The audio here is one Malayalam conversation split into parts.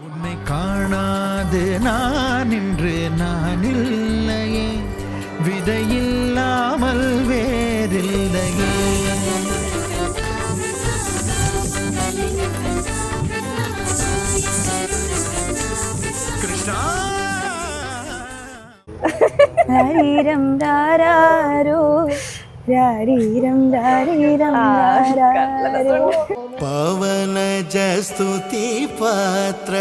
உன்னை காணாது நான் இன்று நான் இல்லையே, விதையில்லாமல் வேறில்லையே. கிருஷ்ணா രാരീരം രാരാരോ രാരീരം രാരീരം രാരാരോ. പവനജ സ്തുതി പാത്ര.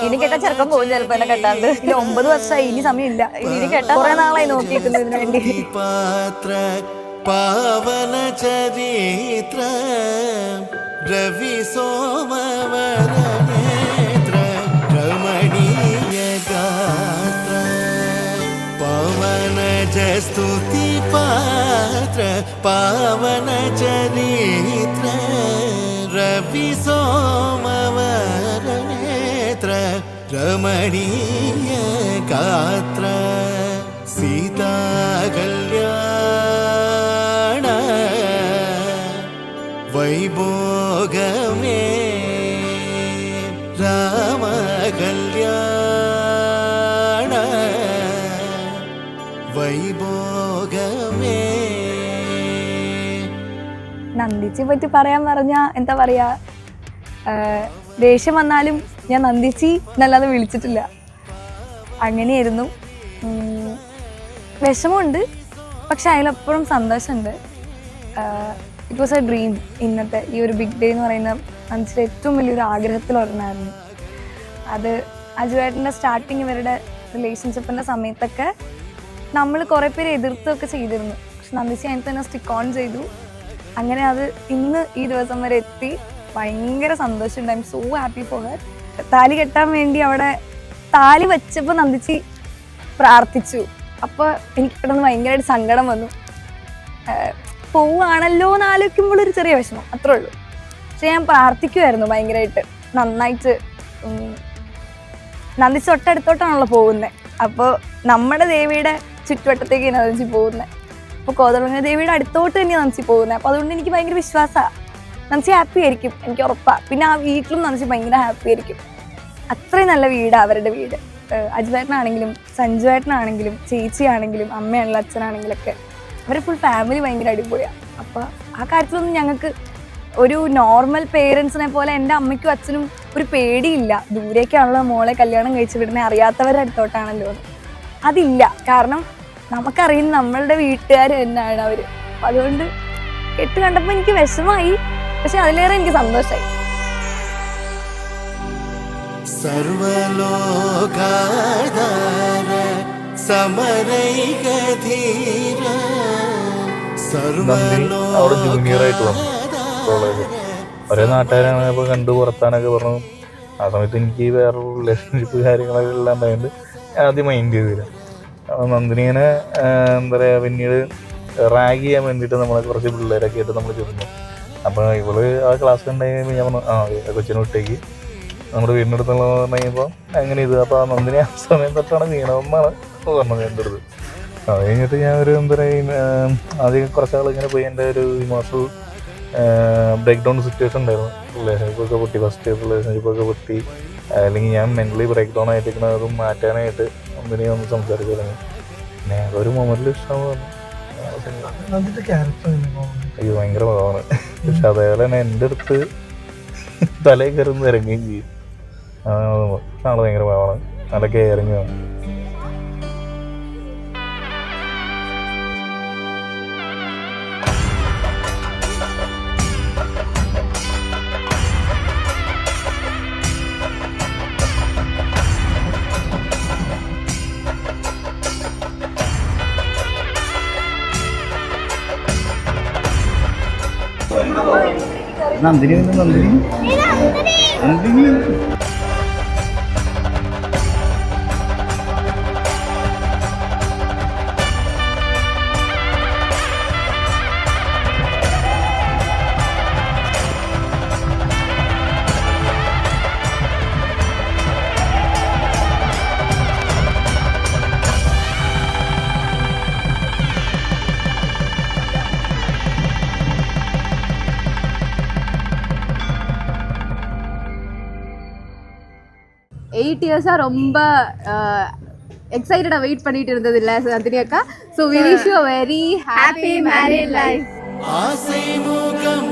ഇനി കേട്ടാ ചെറുക്കം പോകും ചിലപ്പോ എന്നെ കെട്ടാണ്ട്. ഇനി 9 വർഷമായി, ഇനി സമയമില്ല. ഇനി കേട്ടാ കുറെ നാളായി നോക്കിയിരിക്കുന്നതിന് വേണ്ടി. പാത്ര പാവന ചരിത്ര രവി സോമവരനേത്ര രമണീയ ഗാത്ര. പവനജ സ്തുതി പാത്ര പാവന ചരിത്ര രവി സോമവരനേത്ര രമണീയ ഗാത്ര. സീതാ കല്യാണ വൈഭോഗമേ രാമ കല്യാണ വൈഭോഗമേ. നന്ദിച്ചിയെ പറ്റി പറയാൻ പറഞ്ഞാ എന്താ പറയാ, ദേഷ്യം വന്നാലും ഞാൻ നന്ദിച്ചി എന്നല്ലാതെ വിളിച്ചിട്ടില്ല. അങ്ങനെയായിരുന്നു. വിഷമമുണ്ട്, പക്ഷെ അതിലപ്പുറം സന്തോഷമുണ്ട്. It was A dream. ഇന്നത്തെ ഈ ഒരു ബിഗ് ഡേ എന്ന് പറയുന്ന മനസ്സിലെ ഏറ്റവും വലിയൊരു ആഗ്രഹത്തിലൊരെണ്ണമായിരുന്നു അത്. അജുവേട്ടൻ്റെ സ്റ്റാർട്ടിങ് ഇവരുടെ റിലേഷൻഷിപ്പിൻ്റെ സമയത്തൊക്കെ നമ്മൾ കുറേ പേര് എതിർത്തൊക്കെ ചെയ്തിരുന്നു, പക്ഷെ നന്ദിച്ചി അതിന് തന്നെ സ്റ്റിക്ക് ഓൺ ചെയ്തു. അങ്ങനെ അത് ഇന്ന് ഈ ദിവസം വരെ എത്തി. ഭയങ്കര സന്തോഷമുണ്ട്. I M so happy for her. താലി കെട്ടാൻ വേണ്ടി അവിടെ താലി വെച്ചപ്പോൾ നന്ദിച്ചി പ്രാർത്ഥിച്ചു. അപ്പോൾ എനിക്ക് പെട്ടെന്ന് ഭയങ്കരമായിട്ട് സങ്കടം വന്നു. പോവുകയാണല്ലോ എന്ന് ആലോചിക്കുമ്പോൾ ഒരു ചെറിയ വിഷമം, അത്രേ ഉള്ളൂ. പക്ഷെ ഞാൻ പ്രാർത്ഥിക്കുമായിരുന്നു ഭയങ്കരമായിട്ട്, നന്നായിട്ട്. നന്ദിച്ചി തൊട്ടടുത്തോട്ടാണല്ലോ പോകുന്നത്. അപ്പോൾ നമ്മുടെ ദേവിയുടെ ചുറ്റുവട്ടത്തേക്ക് നന്ദിച്ചി പോകുന്നത്. അപ്പോൾ കോതളങ്ങ ദേവിയുടെ അടുത്തോട്ട് തന്നെയാണ് നന്ദിച്ചി പോകുന്നത്. അപ്പോൾ അതുകൊണ്ട് എനിക്ക് ഭയങ്കര വിശ്വാസമാണ് നന്ദിച്ചി ഹാപ്പി ആയിരിക്കും, എനിക്ക് ഉറപ്പാണ്. പിന്നെ ആ വീട്ടിലും നന്ദിച്ചി ഭയങ്കര ഹാപ്പി ആയിരിക്കും. അത്രയും നല്ല വീടാണ് അവരുടെ വീട്. അജുവേട്ടനാണെങ്കിലും സഞ്ജുവേട്ടനാണെങ്കിലും ചേച്ചിയാണെങ്കിലും അമ്മയാണെങ്കിലും അച്ഛനാണെങ്കിലൊക്കെ അവരെ ഫുൾ ഫാമിലി ഭയങ്കര അടിപൊളിയാണ്. അപ്പോൾ ആ കാര്യത്തിലൊന്നും ഞങ്ങൾക്ക് ഒരു നോർമൽ പേരൻസിനെ പോലെ എൻ്റെ അമ്മയ്ക്കും അച്ഛനും ഒരു പേടിയില്ല. ദൂരേക്കാണല്ലോ മോളെ കല്യാണം കഴിച്ച് വിടുന്നത്, അറിയാത്തവരുടെ അടുത്തോട്ടാണല്ലോ എന്ന്. അതില്ല, കാരണം നമുക്കറിയുന്ന നമ്മളുടെ വീട്ടുകാർ തന്നെയാണ് അവർ. അപ്പം അതുകൊണ്ട് കെട്ട് കണ്ടപ്പോൾ എനിക്ക് വിഷമമായി, പക്ഷെ അതിലേറെ എനിക്ക് സന്തോഷമായി. സർവലോകാധാര സമരൈകധീര അവിടെ ജൂനിയറായിട്ട് വന്നു കോളേജ്. ഒരേ നാട്ടുകാരാണ്. അപ്പോൾ കണ്ടു പുറത്താനൊക്കെ പറഞ്ഞു. ആ സമയത്ത് എനിക്ക് വേറൊരു റിലേഷൻഷിപ്പ് കാര്യങ്ങളൊക്കെ എല്ലാം ഉണ്ടായതുകൊണ്ട് ആദ്യം മൈൻഡ് ചെയ്തില്ല. അപ്പോൾ നന്ദിനിനെ എന്താ പറയുക, പിന്നീട് റാഗ് ചെയ്യാൻ വേണ്ടിയിട്ട് നമ്മളെ കുറച്ച് പിള്ളേരൊക്കെ ആയിട്ട് നമ്മൾ ചെന്നു. അപ്പോൾ ഇവള് ആ ക്ലാസ് ഉണ്ടായി ഞാൻ പറഞ്ഞു കൊച്ചിനെ വിട്ടേക്ക് നമ്മുടെ വീടിനടുത്തുള്ള പറഞ്ഞു കഴിഞ്ഞപ്പോൾ അങ്ങനെ ഇത്. അപ്പോൾ ആ നന്ദിനി ആ സമയം തൊട്ടാണ് ചെയ്യണമെന്നാണ് പറഞ്ഞത് എൻ്റെ അടുത്ത്. അത് കഴിഞ്ഞിട്ട് ഞാൻ ഒരു എന്താ പറയുക, ആദ്യം കുറച്ചാൾ ഇങ്ങനെ പോയി എൻ്റെ ഒരു ഇമോഷണൽ ബ്രേക്ക് ഡൗൺ സിറ്റുവേഷൻ ഉണ്ടായിരുന്നു. റിലേഷൻഷിപ്പൊക്കെ പൊട്ടി, ഫസ്റ്റ് റിലേഷൻഷിപ്പൊക്കെ പൊട്ടി. അല്ലെങ്കിൽ ഞാൻ മെൻ്റലി ബ്രേക്ക് ഡൗൺ ആയിട്ടിരിക്കുന്നതും മാറ്റാനായിട്ട് നന്ദിനി ഒന്ന് സംസാരിച്ചു തുടങ്ങി. പിന്നെ അതൊരു മൊമെന്റിൽ ഇഷ്ടമാണ് പറഞ്ഞു. അയ്യോ ഭയങ്കര ഭാവമാണ്. പക്ഷെ അതേപോലെ തന്നെ എൻ്റെ അടുത്ത് തലയിൽ കയറുന്ന ഇറങ്ങുകയും ചെയ്യും. ആള് ഭയങ്കര ഭാവമാണ്, നല്ല കെയറിങ് ആണ്. നന്ദിനി നന്ദിനി നന്ദിനി 8 இயர்ஸாக ரொம்ப எக்ஸைட்டடாக வெயிட் பண்ணிட்டு இருந்தது இல்லை நந்தினி அக்கா. So we wish you very happy married life. ஆசை முகம்